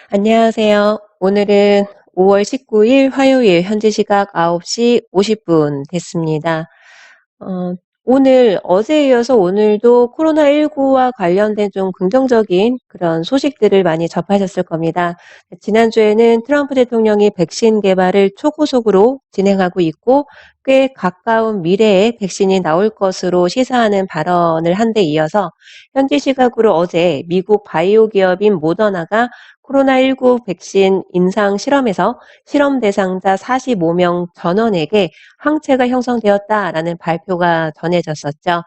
안녕하세요. 오늘은 5월 19일 화요일 현지 시각 9시 50분 됐습니다. 어, 오늘 어제에 이어서 오늘도 코로나19와 관련된 좀 긍정적인 그런 소식들을 많이 접하셨을 겁니다. 지난주에는 트럼프 대통령이 백신 개발을 초고속으로 진행하고 있고 꽤 가까운 미래에 백신이 나올 것으로 시사하는 발언을 한 데 이어서 현지 시각으로 어제 미국 바이오 기업인 모더나가 코로나19 백신 임상 실험에서 실험 대상자 45명 전원에게 항체가 형성되었다라는 발표가 전해졌었죠.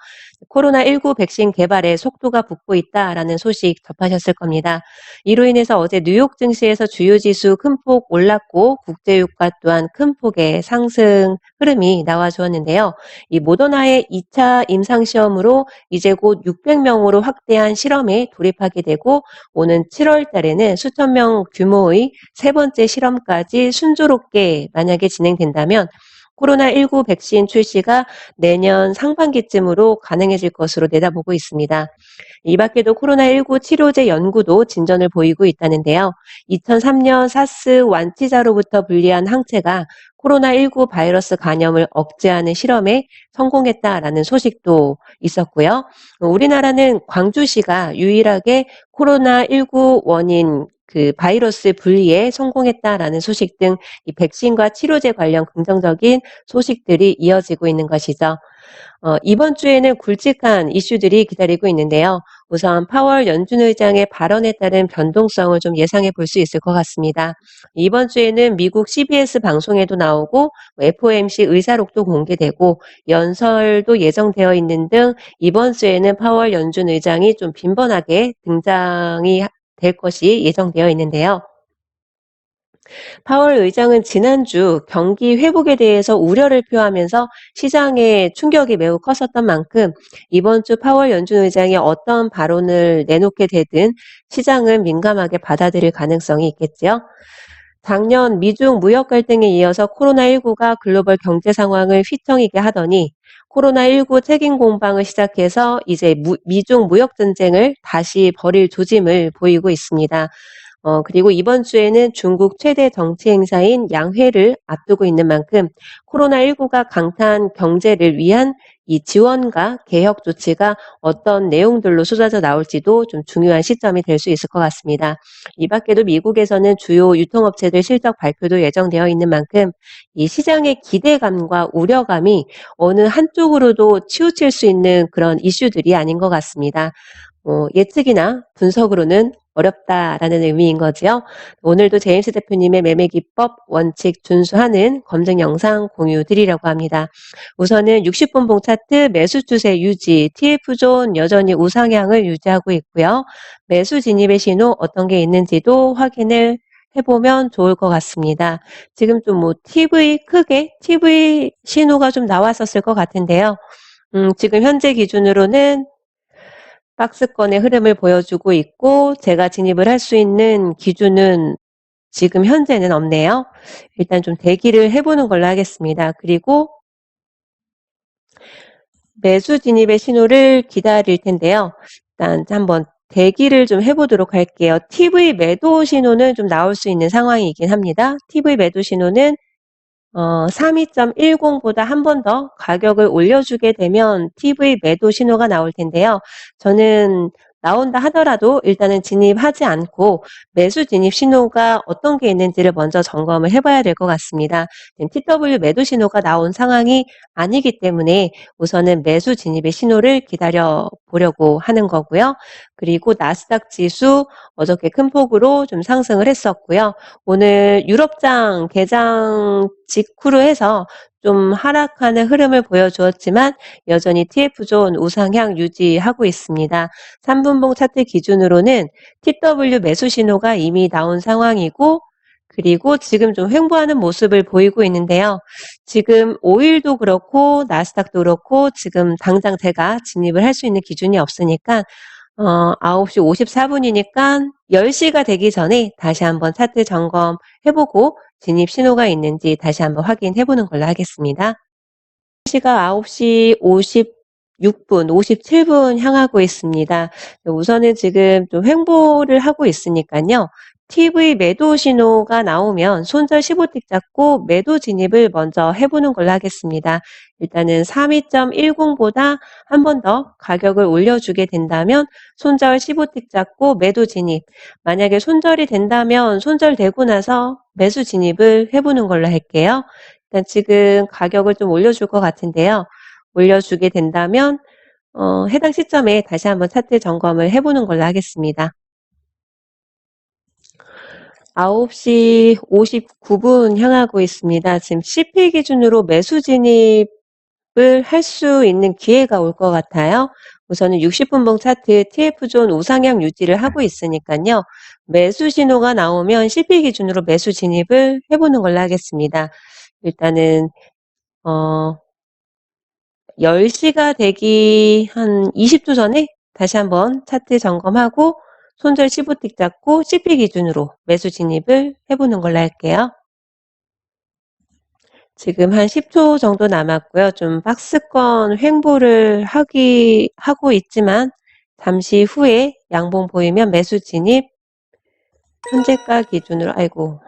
코로나19 백신 개발에 속도가 붙고 있다라는 소식 접하셨을 겁니다. 이로 인해서 어제 뉴욕 증시에서 주요 지수 큰 폭 올랐고 국제유가 또한 큰 폭의 상승 흐름이 나와 주었는데요. 이 모더나의 2차 임상 시험으로 이제 곧 600명으로 확대한 실험에 돌입하게 되고 오는 7월 달에는 수천 명 규모의 세 번째 실험까지 순조롭게 만약에 진행된다면 코로나19 백신 출시가 내년 상반기쯤으로 가능해질 것으로 내다보고 있습니다. 이 밖에도 코로나19 치료제 연구도 진전을 보이고 있다는데요. 2003년 사스 완치자로부터 분리한 항체가 코로나19 바이러스 감염을 억제하는 실험에 성공했다라는 소식도 있었고요. 우리나라는 광주시가 유일하게 코로나19 원인 그 바이러스 분리에 성공했다라는 소식 등 이 백신과 치료제 관련 긍정적인 소식들이 이어지고 있는 것이죠. 이번 주에는 굵직한 이슈들이 기다리고 있는데요. 우선 파월 연준 의장의 발언에 따른 변동성을 좀 예상해 볼 수 있을 것 같습니다. 이번 주에는 미국 CBS 방송에도 나오고 FOMC 의사록도 공개되고 연설도 예정되어 있는 등 이번 주에는 파월 연준 의장이 좀 빈번하게 등장이 될 것이 예정되어 있는데요. 파월 의장은 지난주 경기 회복에 대해서 우려를 표하면서 시장에 충격이 매우 컸었던 만큼 이번 주 파월 연준 의장이 어떤 발언을 내놓게 되든 시장은 민감하게 받아들일 가능성이 있겠지요. 작년 미중 무역 갈등에 이어서 코로나19가 글로벌 경제 상황을 휘청이게 하더니 코로나19 책임 공방을 시작해서 이제 미중 무역 전쟁을 다시 벌일 조짐을 보이고 있습니다. 그리고 이번 주에는 중국 최대 정치 행사인 양회를 앞두고 있는 만큼 코로나19가 강타한 경제를 위한 이 지원과 개혁 조치가 어떤 내용들로 쏟아져 나올지도 좀 중요한 시점이 될 수 있을 것 같습니다. 이 밖에도 미국에서는 주요 유통업체들 실적 발표도 예정되어 있는 만큼 이 시장의 기대감과 우려감이 어느 한쪽으로도 치우칠 수 있는 그런 이슈들이 아닌 것 같습니다. 예측이나 분석으로는 어렵다라는 의미인 거지요. 오늘도 제임스 대표님의 매매 기법 원칙 준수하는 검증 영상 공유 드리려고 합니다. 우선은 60분 봉 차트 매수 추세 유지, TF존 여전히 우상향을 유지하고 있고요. 매수 진입의 신호 어떤 게 있는지도 확인을 해보면 좋을 것 같습니다. 지금 좀 크게 TV 신호가 좀 나왔었을 것 같은데요. 지금 현재 기준으로는 박스권의 흐름을 보여주고 있고 제가 진입을 할 수 있는 기준은 지금 현재는 없네요. 일단 좀 대기를 해보는 걸로 하겠습니다. 그리고 매수 진입의 신호를 기다릴 텐데요. 일단 한번 대기를 좀 해보도록 할게요. TV 매도 신호는 좀 나올 수 있는 상황이긴 합니다. TV 매도 신호는 32.10보다 한 번 더 가격을 올려주게 되면 TV 매도 신호가 나올 텐데요. 저는 나온다 하더라도 일단은 진입하지 않고 매수 진입 신호가 어떤 게 있는지를 먼저 점검을 해봐야 될 것 같습니다. 지금 TW 매도 신호가 나온 상황이 아니기 때문에 우선은 매수 진입의 신호를 기다려 보려고 하는 거고요. 그리고 나스닥 지수 어저께 큰 폭으로 좀 상승을 했었고요. 오늘 유럽장 개장 직후로 해서 좀 하락하는 흐름을 보여주었지만 여전히 TF존 우상향 유지하고 있습니다. 3분봉 차트 기준으로는 TW 매수 신호가 이미 나온 상황이고 그리고 지금 좀 횡보하는 모습을 보이고 있는데요. 지금 오일도 그렇고 나스닥도 그렇고 지금 당장 제가 진입을 할 수 있는 기준이 없으니까 9시 54분이니까 10시가 되기 전에 다시 한번 차트 점검해보고 진입 신호가 있는지 다시 한번 확인해보는 걸로 하겠습니다. 시가 9시 56분, 57분 향하고 있습니다. 우선은 지금 좀 횡보를 하고 있으니까요. TV 매도 신호가 나오면 손절 15틱 잡고 매도 진입을 먼저 해보는 걸로 하겠습니다. 일단은 32.10보다 한 번 더 가격을 올려주게 된다면 손절 15틱 잡고 매도 진입. 만약에 손절이 된다면 손절되고 나서 매수 진입을 해보는 걸로 할게요. 일단 지금 가격을 좀 올려줄 것 같은데요. 올려주게 된다면 해당 시점에 다시 한번 차트 점검을 해보는 걸로 하겠습니다. 9시 59분 향하고 있습니다. 지금 CP 기준으로 매수 진입을 할 수 있는 기회가 올 것 같아요. 우선은 60분봉 차트 TF존 우상향 유지를 하고 있으니까요. 매수 신호가 나오면 CP 기준으로 매수 진입을 해보는 걸로 하겠습니다. 일단은 10시가 되기 한 20초 전에 다시 한번 차트 점검하고 손절 15틱 잡고 CP 기준으로 매수 진입을 해보는 걸로 할게요. 지금 한 10초 정도 남았고요. 좀 박스권 횡보를 하고 있지만 잠시 후에 양봉 보이면 매수 진입, 현재가 기준으로 아이고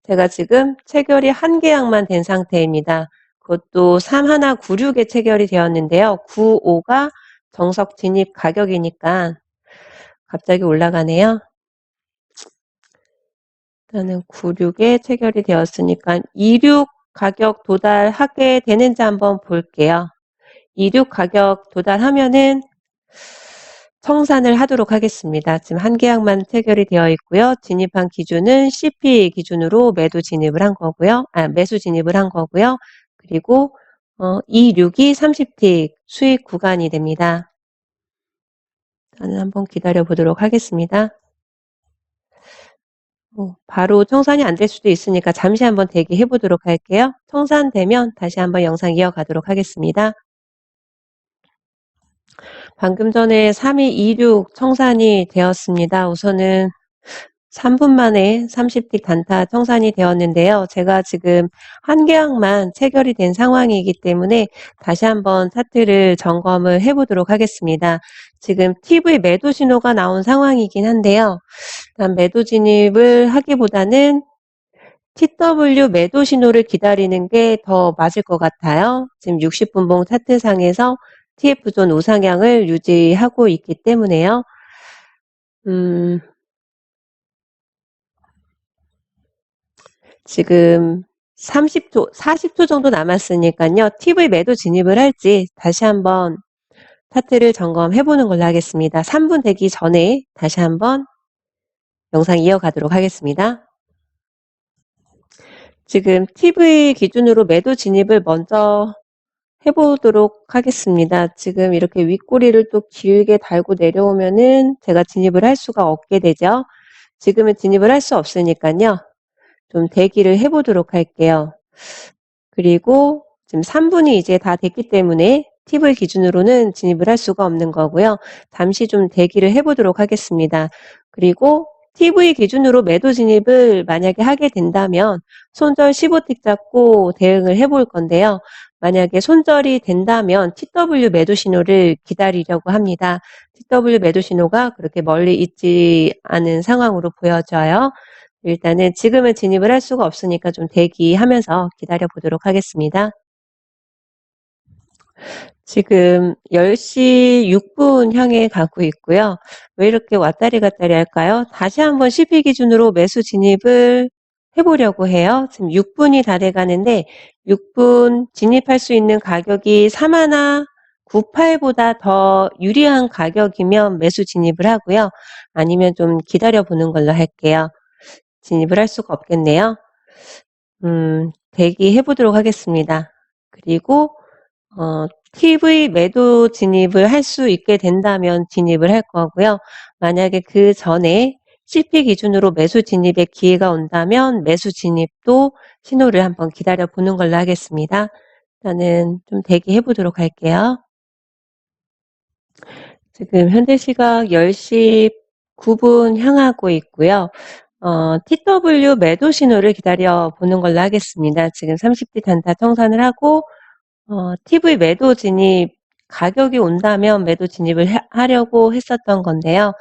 제가 지금 체결이 한 계약만 된 상태입니다. 그것도 3196에 체결이 되었는데요. 95가 정석 진입 가격이니까 갑자기 올라가네요. 일단은 96에 체결이 되었으니까 26 가격 도달하게 되는지 한번 볼게요. 26 가격 도달하면은 청산을 하도록 하겠습니다. 지금 한 계약만 체결이 되어 있고요. 진입한 기준은 CP 기준으로 매도 진입을 한 거고요. 매수 진입을 한 거고요. 그리고 26이 30틱 수익 구간이 됩니다. 저는 한번 기다려 보도록 하겠습니다. 바로 청산이 안 될 수도 있으니까 잠시 한번 대기해 보도록 할게요. 청산되면 다시 한번 영상 이어가도록 하겠습니다. 방금 전에 3226 청산이 되었습니다. 우선은 3분 만에 30틱 단타 청산이 되었는데요. 제가 지금 한 계약만 체결이 된 상황이기 때문에 다시 한번 차트를 점검을 해보도록 하겠습니다. 지금 TV 매도 신호가 나온 상황이긴 한데요. 매도 진입을 하기보다는 TW 매도 신호를 기다리는 게 더 맞을 것 같아요. 지금 60분봉 차트상에서 TF존 우상향을 유지하고 있기 때문에요. 지금 30초, 40초 정도 남았으니까요. TV 매도 진입을 할지 다시 한번 차트를 점검해 보는 걸로 하겠습니다. 3분 되기 전에 다시 한번 영상 이어가도록 하겠습니다. 지금 TV 기준으로 매도 진입을 먼저 해보도록 하겠습니다. 지금 이렇게 윗꼬리를 또 길게 달고 내려오면은 제가 진입을 할 수가 없게 되죠. 지금은 진입을 할 수 없으니까요. 좀 대기를 해보도록 할게요. 그리고 지금 3분이 이제 다 됐기 때문에 TV 기준으로는 진입을 할 수가 없는 거고요. 잠시 좀 대기를 해보도록 하겠습니다. 그리고 TV 기준으로 매도 진입을 만약에 하게 된다면 손절 15틱 잡고 대응을 해볼 건데요. 만약에 손절이 된다면 TW 매도 신호를 기다리려고 합니다. TW 매도 신호가 그렇게 멀리 있지 않은 상황으로 보여져요. 일단은 지금은 진입을 할 수가 없으니까 좀 대기하면서 기다려 보도록 하겠습니다. 지금 10시 6분 향해 가고 있고요. 왜 이렇게 왔다리 갔다리 할까요? 다시 한번 CP 기준으로 매수 진입을 해보려고 해요. 지금 6분이 다 돼가는데 6분 진입할 수 있는 가격이 3198보다 더 유리한 가격이면 매수 진입을 하고요. 아니면 좀 기다려 보는 걸로 할게요. 진입을 할 수가 없겠네요. 대기해 보도록 하겠습니다. 그리고 TV 매도 진입을 할 수 있게 된다면 진입을 할 거고요. 만약에 그 전에 CP 기준으로 매수 진입의 기회가 온다면 매수 진입도 신호를 한번 기다려 보는 걸로 하겠습니다. 일단은 좀 대기해 보도록 할게요. 지금 현재 시각 10시 9분 향하고 있고요. TW 매도 신호를 기다려 보는 걸로 하겠습니다. 지금 30대 단타 청산을 하고 TV 매도 진입 가격이 온다면 매도 진입을 하려고 했었던 건데요.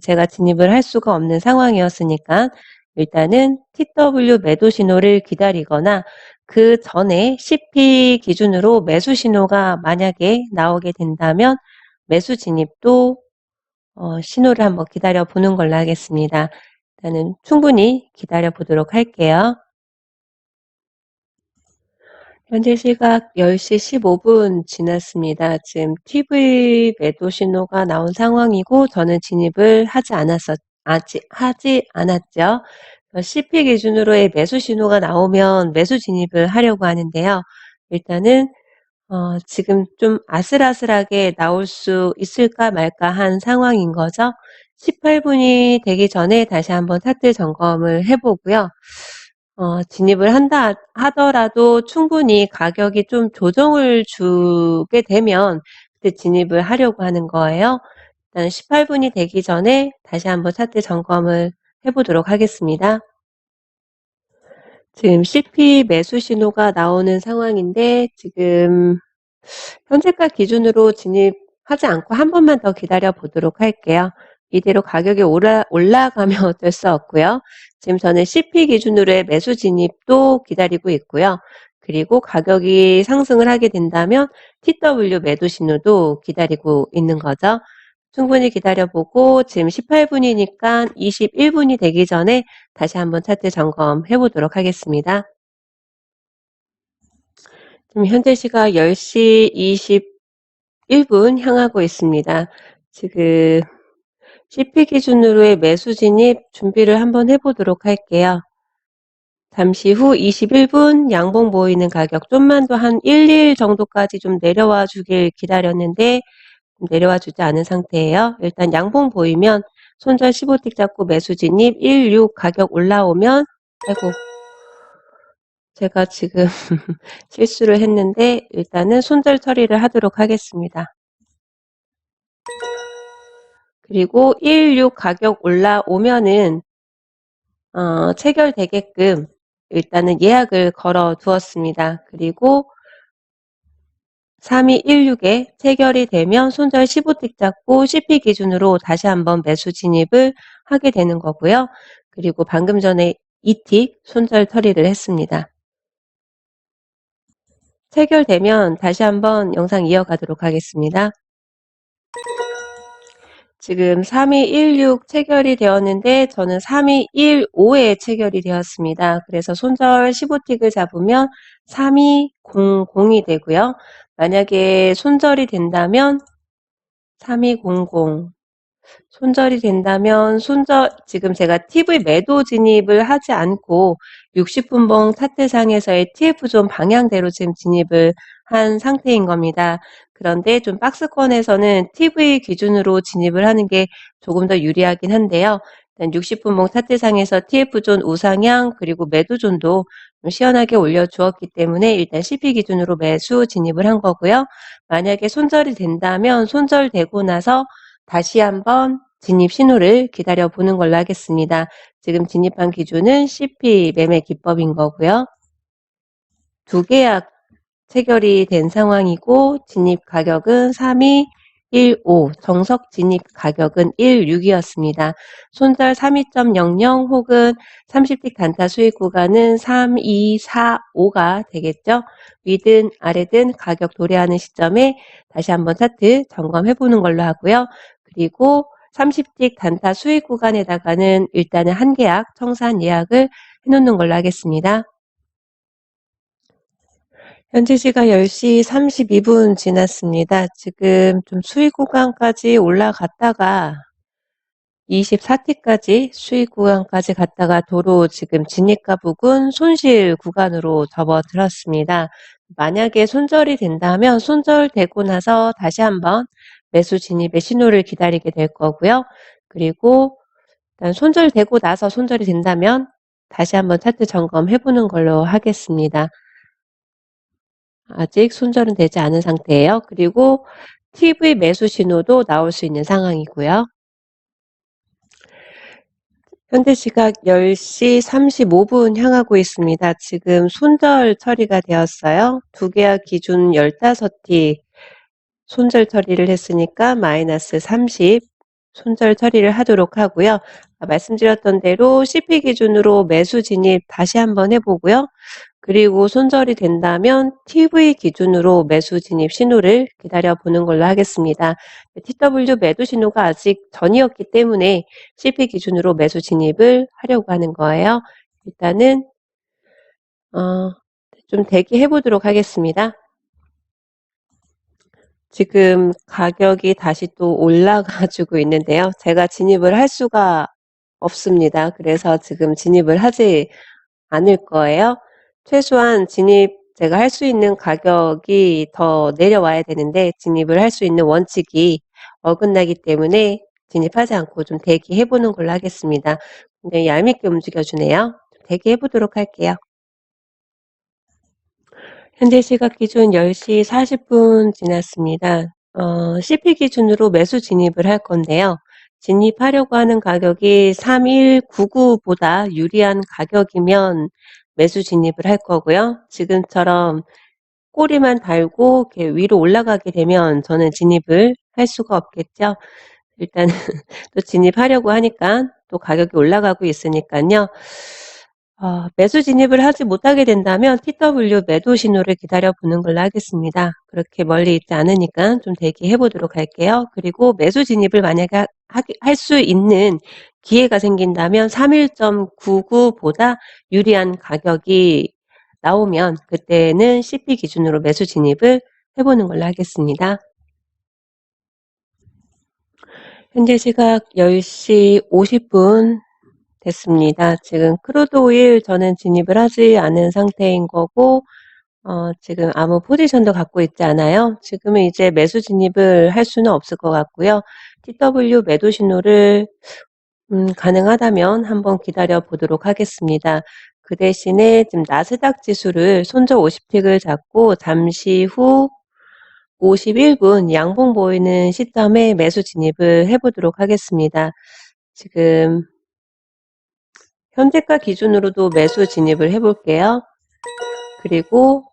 제가 진입을 할 수가 없는 상황이었으니까 일단은 TW 매도 신호를 기다리거나 그 전에 CP 기준으로 매수 신호가 만약에 나오게 된다면 매수 진입도 신호를 한번 기다려 보는 걸로 하겠습니다. 일단은 충분히 기다려 보도록 할게요. 현재 시각 10시 15분 지났습니다. 지금 TV 매도 신호가 나온 상황이고 저는 진입을 하지 않았죠. CP 기준으로의 매수 신호가 나오면 매수 진입을 하려고 하는데요. 일단은 지금 좀 아슬아슬하게 나올 수 있을까 말까 한 상황인 거죠. 18분이 되기 전에 다시 한번 차트 점검을 해보고요. 진입을 하더라도 충분히 가격이 좀 조정을 주게 되면 그때 진입을 하려고 하는 거예요. 일단 18분이 되기 전에 다시 한번 차트 점검을 해보도록 하겠습니다. 지금 CP 매수 신호가 나오는 상황인데 지금 현재가 기준으로 진입하지 않고 한 번만 더 기다려 보도록 할게요. 이대로 가격이 올라가면 어쩔 수 없고요. 지금 저는 CP 기준으로의 매수 진입도 기다리고 있고요. 그리고 가격이 상승을 하게 된다면 TW 매도 신호도 기다리고 있는 거죠. 충분히 기다려보고 지금 18분이니까 21분이 되기 전에 다시 한번 차트 점검해 보도록 하겠습니다. 지금 현재 시각 10시 21분 향하고 있습니다. 지금 CP 기준으로의 매수 진입 준비를 한번 해보도록 할게요. 잠시 후 21분 양봉 보이는 가격 좀만 더 한 1, 2일 정도까지 좀 내려와 주길 기다렸는데 내려와 주지 않은 상태예요. 일단 양봉 보이면 손절 15틱 잡고 매수 진입 16 가격 올라오면 아이고 제가 지금 실수를 했는데 일단은 손절 처리를 하도록 하겠습니다. 그리고 116 가격 올라오면은 체결되게끔 일단은 예약을 걸어 두었습니다. 그리고 3216에 체결이 되면 손절 15틱 잡고 CP 기준으로 다시 한번 매수 진입을 하게 되는 거고요. 그리고 방금 전에 2틱 손절 처리를 했습니다. 체결되면 다시 한번 영상 이어가도록 하겠습니다. 지금 3216 체결이 되었는데 저는 3215에 체결이 되었습니다. 그래서 손절 15틱을 잡으면 3200이 되고요. 만약에 손절이 된다면 3200 손절이 된다면 지금 제가 TV 매도 진입을 하지 않고 60분봉 차트상에서의 TF존 방향대로 지금 진입을 한 상태인 겁니다. 그런데 좀 박스권에서는 TV 기준으로 진입을 하는 게 조금 더 유리하긴 한데요. 일단 60분봉 차트상에서 TF존 우상향 그리고 매도존도 좀 시원하게 올려주었기 때문에 일단 CP 기준으로 매수 진입을 한 거고요. 만약에 손절이 된다면 손절되고 나서 다시 한번 진입 신호를 기다려 보는 걸로 하겠습니다. 지금 진입한 기준은 CP 매매 기법인 거고요. 두 계약 체결이 된 상황이고 진입 가격은 3215, 정석 진입 가격은 16이었습니다. 손절 32.00 혹은 30틱 단타 수익 구간은 3245가 되겠죠. 위든 아래든 가격 도래하는 시점에 다시 한번 차트 점검해 보는 걸로 하고요. 그리고 30틱 단타 수익 구간에다가는 일단은 한 계약 청산 예약을 해놓는 걸로 하겠습니다. 현재 시각 10시 32분 지났습니다. 지금 좀 수익 구간까지 올라갔다가 24티까지 수익 구간까지 갔다가 도로 지금 진입가 부근 손실 구간으로 접어들었습니다. 만약에 손절이 된다면 손절되고 나서 다시 한번 매수 진입의 신호를 기다리게 될 거고요. 그리고 일단 손절되고 나서 손절이 된다면 다시 한번 차트 점검해 보는 걸로 하겠습니다. 아직 손절은 되지 않은 상태예요. 그리고 TV 매수 신호도 나올 수 있는 상황이고요. 현재 시각 10시 35분 향하고 있습니다. 지금 손절 처리가 되었어요. 두 계약 기준 15티 손절 처리를 했으니까 마이너스 30 손절 처리를 하도록 하고요. 말씀드렸던 대로 CP 기준으로 매수 진입 다시 한번 해보고요. 그리고 손절이 된다면 TV 기준으로 매수 진입 신호를 기다려 보는 걸로 하겠습니다. TW 매도 신호가 아직 전이었기 때문에 CP 기준으로 매수 진입을 하려고 하는 거예요. 일단은 좀 대기해 보도록 하겠습니다. 지금 가격이 다시 또 올라가지고 있는데요. 제가 진입을 할 수가 없습니다. 그래서 지금 진입을 하지 않을 거예요. 최소한 진입 제가 할 수 있는 가격이 더 내려와야 되는데 진입을 할 수 있는 원칙이 어긋나기 때문에 진입하지 않고 좀 대기해 보는 걸로 하겠습니다. 굉장히 얄밉게 움직여주네요. 대기해 보도록 할게요. 현재 시각 기준 10시 40분 지났습니다. CP 기준으로 매수 진입을 할 건데요. 진입하려고 하는 가격이 3199보다 유리한 가격이면 매수 진입을 할 거고요. 지금처럼 꼬리만 달고 이렇게 위로 올라가게 되면 저는 진입을 할 수가 없겠죠. 일단은 또 진입하려고 하니까 또 가격이 올라가고 있으니까요. 매수 진입을 하지 못하게 된다면 TW 매도 신호를 기다려 보는 걸로 하겠습니다. 그렇게 멀리 있지 않으니까 좀 대기해 보도록 할게요. 그리고 매수 진입을 만약에 할 수 있는 기회가 생긴다면 31.99보다 유리한 가격이 나오면 그때는 CP 기준으로 매수 진입을 해보는 걸로 하겠습니다. 현재 시각 10시 50분 됐습니다. 지금 크루드 오일 저는 진입을 하지 않은 상태인 거고 지금 아무 포지션도 갖고 있지 않아요. 지금은 이제 매수 진입을 할 수는 없을 것 같고요. TW 매도 신호를 가능하다면 한번 기다려 보도록 하겠습니다. 그 대신에 지금 나스닥 지수를 손절 50틱을 잡고 잠시 후 51분 양봉 보이는 시점에 매수 진입을 해보도록 하겠습니다. 지금 현재가 기준으로도 매수 진입을 해볼게요. 그리고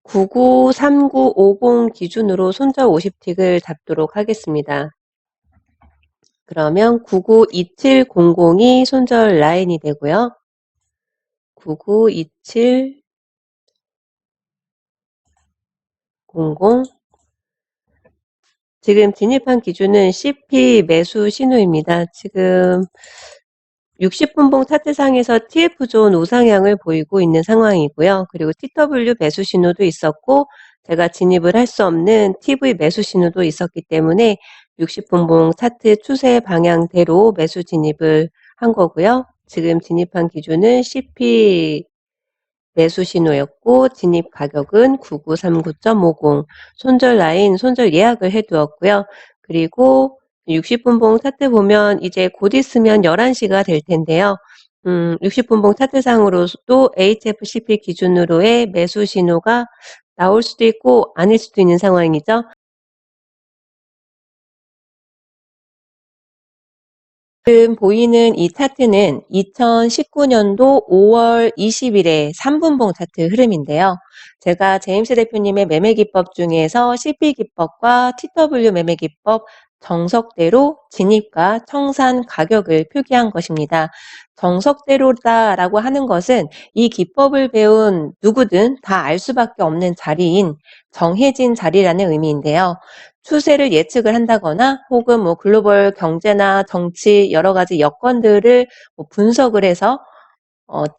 993950 기준으로 손절 50틱을 잡도록 하겠습니다. 그러면 992700이 손절 라인이 되고요. 992700 지금 진입한 기준은 CP 매수 신호입니다. 지금 60분봉 차트상에서 TF존 우상향을 보이고 있는 상황이고요. 그리고 TW 매수 신호도 있었고 제가 진입을 할 수 없는 TV 매수 신호도 있었기 때문에 60분봉 차트 추세 방향대로 매수 진입을 한 거고요. 지금 진입한 기준은 CP 매수 신호였고 진입 가격은 9939.50 손절 라인 손절 예약을 해두었고요. 그리고 60분봉 차트 보면 이제 곧 있으면 11시가 될 텐데요. 60분봉 차트상으로도 HFCP 기준으로의 매수 신호가 나올 수도 있고 아닐 수도 있는 상황이죠. 지금 보이는 이 차트는 2019년도 5월 20일의 3분봉 차트 흐름인데요. 제가 제임스 대표님의 매매 기법 중에서 CP 기법과 TW 매매 기법 정석대로 진입과 청산 가격을 표기한 것입니다. 정석대로다라고 하는 것은 이 기법을 배운 누구든 다 알 수밖에 없는 자리인 정해진 자리라는 의미인데요. 추세를 예측을 한다거나 혹은 뭐 글로벌 경제나 정치 여러 가지 여건들을 뭐 분석을 해서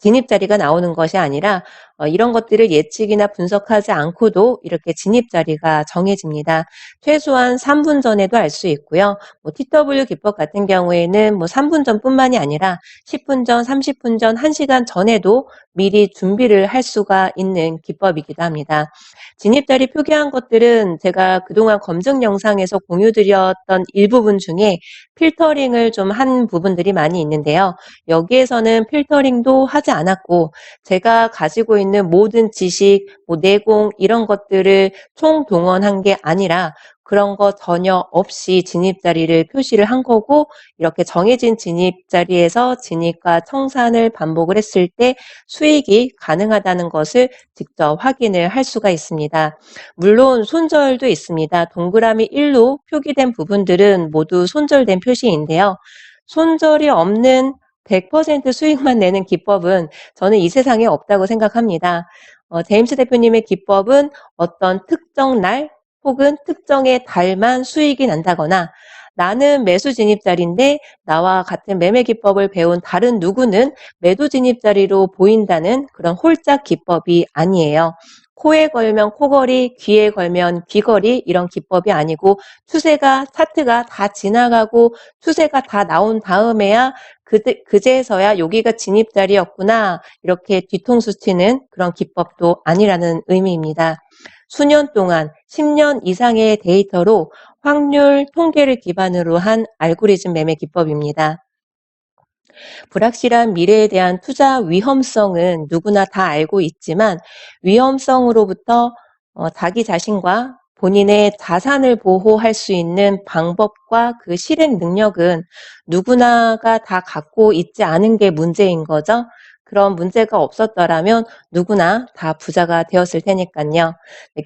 진입 자리가 나오는 것이 아니라 이런 것들을 예측이나 분석하지 않고도 이렇게 진입 자리가 정해집니다. 최소한 3분 전에도 알 수 있고요. 뭐 TW 기법 같은 경우에는 뭐 3분 전뿐만이 아니라 10분 전, 30분 전, 1시간 전에도 미리 준비를 할 수가 있는 기법이기도 합니다. 진입 자리 표기한 것들은 제가 그동안 검증 영상에서 공유드렸던 일부분 중에 필터링을 좀 한 부분들이 많이 있는데요. 여기에서는 필터링도 하지 않았고 제가 가지고 있는 있는 모든 지식, 뭐 내공 이런 것들을 총동원한 게 아니라 그런 거 전혀 없이 진입 자리를 표시를 한 거고 이렇게 정해진 진입 자리에서 진입과 청산을 반복을 했을 때 수익이 가능하다는 것을 직접 확인을 할 수가 있습니다. 물론 손절도 있습니다. 동그라미 1로 표기된 부분들은 모두 손절된 표시인데요. 손절이 없는 100% 수익만 내는 기법은 저는 이 세상에 없다고 생각합니다. 제임스 대표님의 기법은 어떤 특정 날 혹은 특정의 달만 수익이 난다거나 나는 매수 진입 자리인데 나와 같은 매매 기법을 배운 다른 누구는 매도 진입 자리로 보인다는 그런 홀짝 기법이 아니에요. 코에 걸면 코걸이, 귀에 걸면 귀걸이 이런 기법이 아니고 추세가 차트가 다 지나가고 추세가 다 나온 다음에야 그제서야 여기가 진입 자리였구나 이렇게 뒤통수 치는 그런 기법도 아니라는 의미입니다. 수년 동안 10년 이상의 데이터로 확률 통계를 기반으로 한 알고리즘 매매 기법입니다. 불확실한 미래에 대한 투자 위험성은 누구나 다 알고 있지만 위험성으로부터 자기 자신과 본인의 자산을 보호할 수 있는 방법과 그 실행 능력은 누구나가 다 갖고 있지 않은 게 문제인 거죠. 그런 문제가 없었더라면 누구나 다 부자가 되었을 테니까요.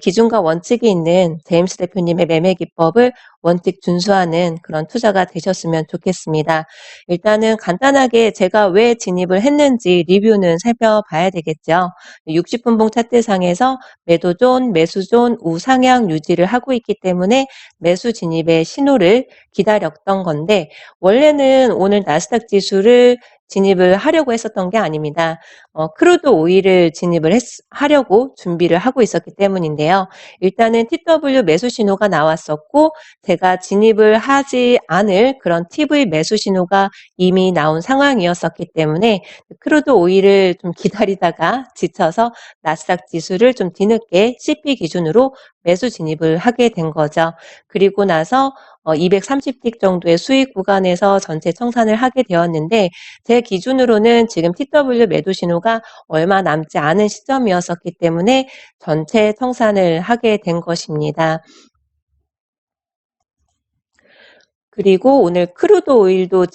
기준과 원칙이 있는 제임스 대표님의 매매 기법을 원칙 준수하는 그런 투자가 되셨으면 좋겠습니다. 일단은 간단하게 제가 왜 진입을 했는지 리뷰는 살펴봐야 되겠죠. 60분봉 차트상에서 매도존, 매수존 우상향 유지를 하고 있기 때문에 매수 진입의 신호를 기다렸던 건데 원래는 오늘 나스닥 지수를 진입을 하려고 했었던 게 아닙니다. 크루드 오일을 진입을 하려고 준비를 하고 있었기 때문인데요. 일단은 TW 매수 신호가 나왔었고 제가 진입을 하지 않을 그런 TV 매수 신호가 이미 나온 상황이었었기 때문에 크루드 오일을 좀 기다리다가 지쳐서 나스닥 지수를 좀 뒤늦게 CP 기준으로 매수 진입을 하게 된 거죠. 그리고 나서 230틱 정도의 수익 구간에서 전체 청산을 하게 되었는데 제 기준으로는 지금 TW 매도 신호가 얼마 남지 않은 시점이었었기 때문에 전체 청산을 하게 된 것입니다. 그리고 오늘 크루드 오일도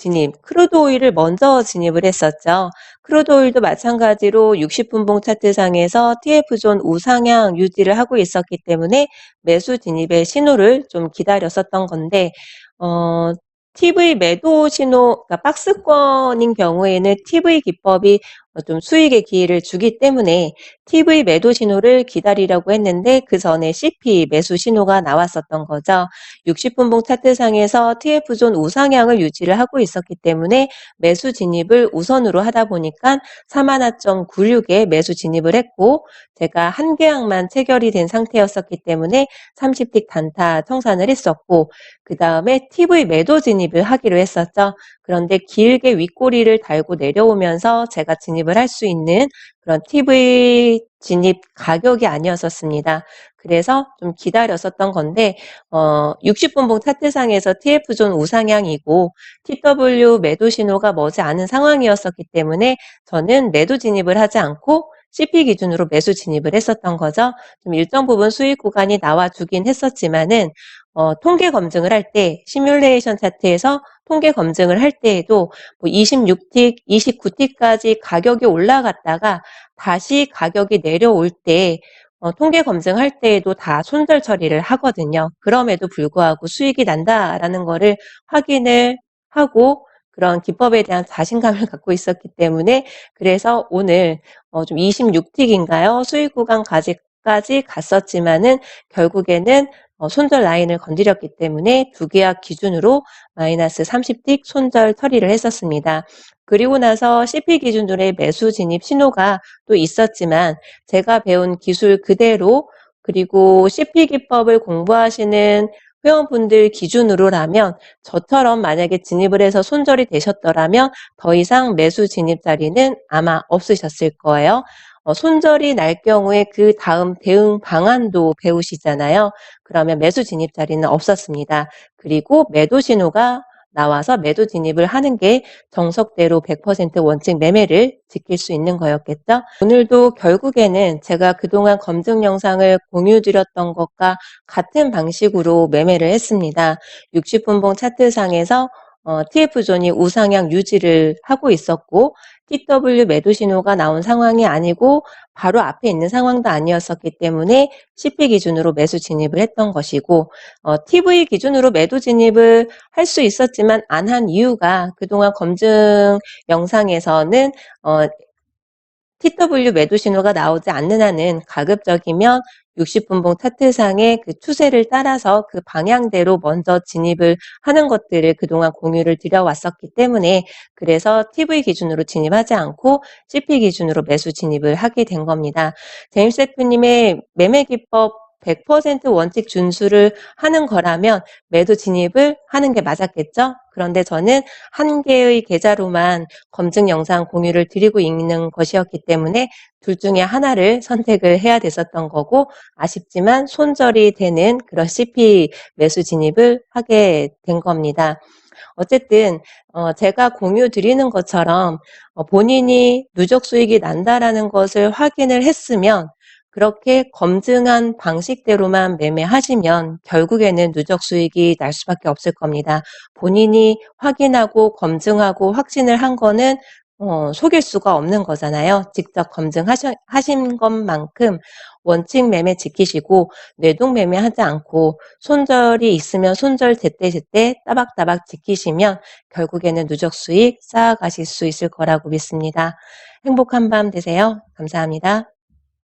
크루드 오일을 먼저 진입을 했었죠. 크루드 오일도 마찬가지로 60분봉 차트상에서 TF존 우상향 유지를 하고 있었기 때문에 매수 진입의 신호를 좀 기다렸었던 건데, 어, TV 매도 신호, 그러니까 박스권인 경우에는 TV 기법이 좀 수익의 기회를 주기 때문에 TV 매도 신호를 기다리려고 했는데 그 전에 CP 매수 신호가 나왔었던 거죠. 60분봉 차트상에서 TF존 우상향을 유지를 하고 있었기 때문에 매수 진입을 우선으로 하다 보니까 41.96에 매수 진입을 했고 제가 한 계약만 체결이 된 상태였었기 때문에 30틱 단타 청산을 했었고 그 다음에 TV 매도 진입을 하기로 했었죠. 그런데 길게 윗꼬리를 달고 내려오면서 제가 진입을 할 수 있는 그런 TV 진입 가격이 아니었었습니다. 그래서 좀 기다렸었던 건데 60분봉 차트상에서 TF존 우상향이고 TW 매도 신호가 머지 않은 상황이었었기 때문에 저는 매도 진입을 하지 않고 CP 기준으로 매수 진입을 했었던 거죠. 좀 일정 부분 수익 구간이 나와주긴 했었지만은 통계 검증을 할 때 시뮬레이션 차트에서 통계 검증을 할 때에도 뭐 26틱, 29틱까지 가격이 올라갔다가 다시 가격이 내려올 때 통계 검증할 때에도 다 손절 처리를 하거든요. 그럼에도 불구하고 수익이 난다라는 거를 확인을 하고 그런 기법에 대한 자신감을 갖고 있었기 때문에 그래서 오늘 좀 26틱인가요? 수익 구간까지 갔었지만은 결국에는 손절 라인을 건드렸기 때문에 두 계약 기준으로 마이너스 30틱 손절 처리를 했었습니다. 그리고 나서 CP 기준으로의 매수 진입 신호가 또 있었지만 제가 배운 기술 그대로 그리고 CP 기법을 공부하시는 회원분들 기준으로라면 저처럼 만약에 진입을 해서 손절이 되셨더라면 더 이상 매수 진입 자리는 아마 없으셨을 거예요. 손절이 날 경우에 그 다음 대응 방안도 배우시잖아요. 그러면 매수 진입 자리는 없었습니다. 그리고 매도 신호가 나와서 매도 진입을 하는 게 정석대로 100% 원칙 매매를 지킬 수 있는 거였겠죠. 오늘도 결국에는 제가 그동안 검증 영상을 공유 드렸던 것과 같은 방식으로 매매를 했습니다. 60분봉 차트상에서 TF존이 우상향 유지를 하고 있었고 TW 매도 신호가 나온 상황이 아니고 바로 앞에 있는 상황도 아니었었기 때문에 CP 기준으로 매수 진입을 했던 것이고 TV 기준으로 매도 진입을 할 수 있었지만 안 한 이유가 그동안 검증 영상에서는 TW 매도 신호가 나오지 않는 한은 가급적이면 60분봉 차트상의 그 추세를 따라서 그 방향대로 먼저 진입을 하는 것들을 그동안 공유를 드려왔었기 때문에 그래서 TV 기준으로 진입하지 않고 CP 기준으로 매수 진입을 하게 된 겁니다. 제임스 대표님의 매매 기법 100% 원칙 준수를 하는 거라면 매도 진입을 하는 게 맞았겠죠? 그런데 저는 한 개의 계좌로만 검증 영상 공유를 드리고 있는 것이었기 때문에 둘 중에 하나를 선택을 해야 됐었던 거고 아쉽지만 손절이 되는 그런 CP 매수 진입을 하게 된 겁니다. 어쨌든 제가 공유 드리는 것처럼 본인이 누적 수익이 난다라는 것을 확인을 했으면 그렇게 검증한 방식대로만 매매하시면 결국에는 누적 수익이 날 수밖에 없을 겁니다. 본인이 확인하고 검증하고 확신을 한 거는 속일 수가 없는 거잖아요. 직접 검증하신 것만큼 원칙 매매 지키시고 뇌동 매매하지 않고 손절이 있으면 손절 제때제때 따박따박 지키시면 결국에는 누적 수익 쌓아가실 수 있을 거라고 믿습니다. 행복한 밤 되세요. 감사합니다.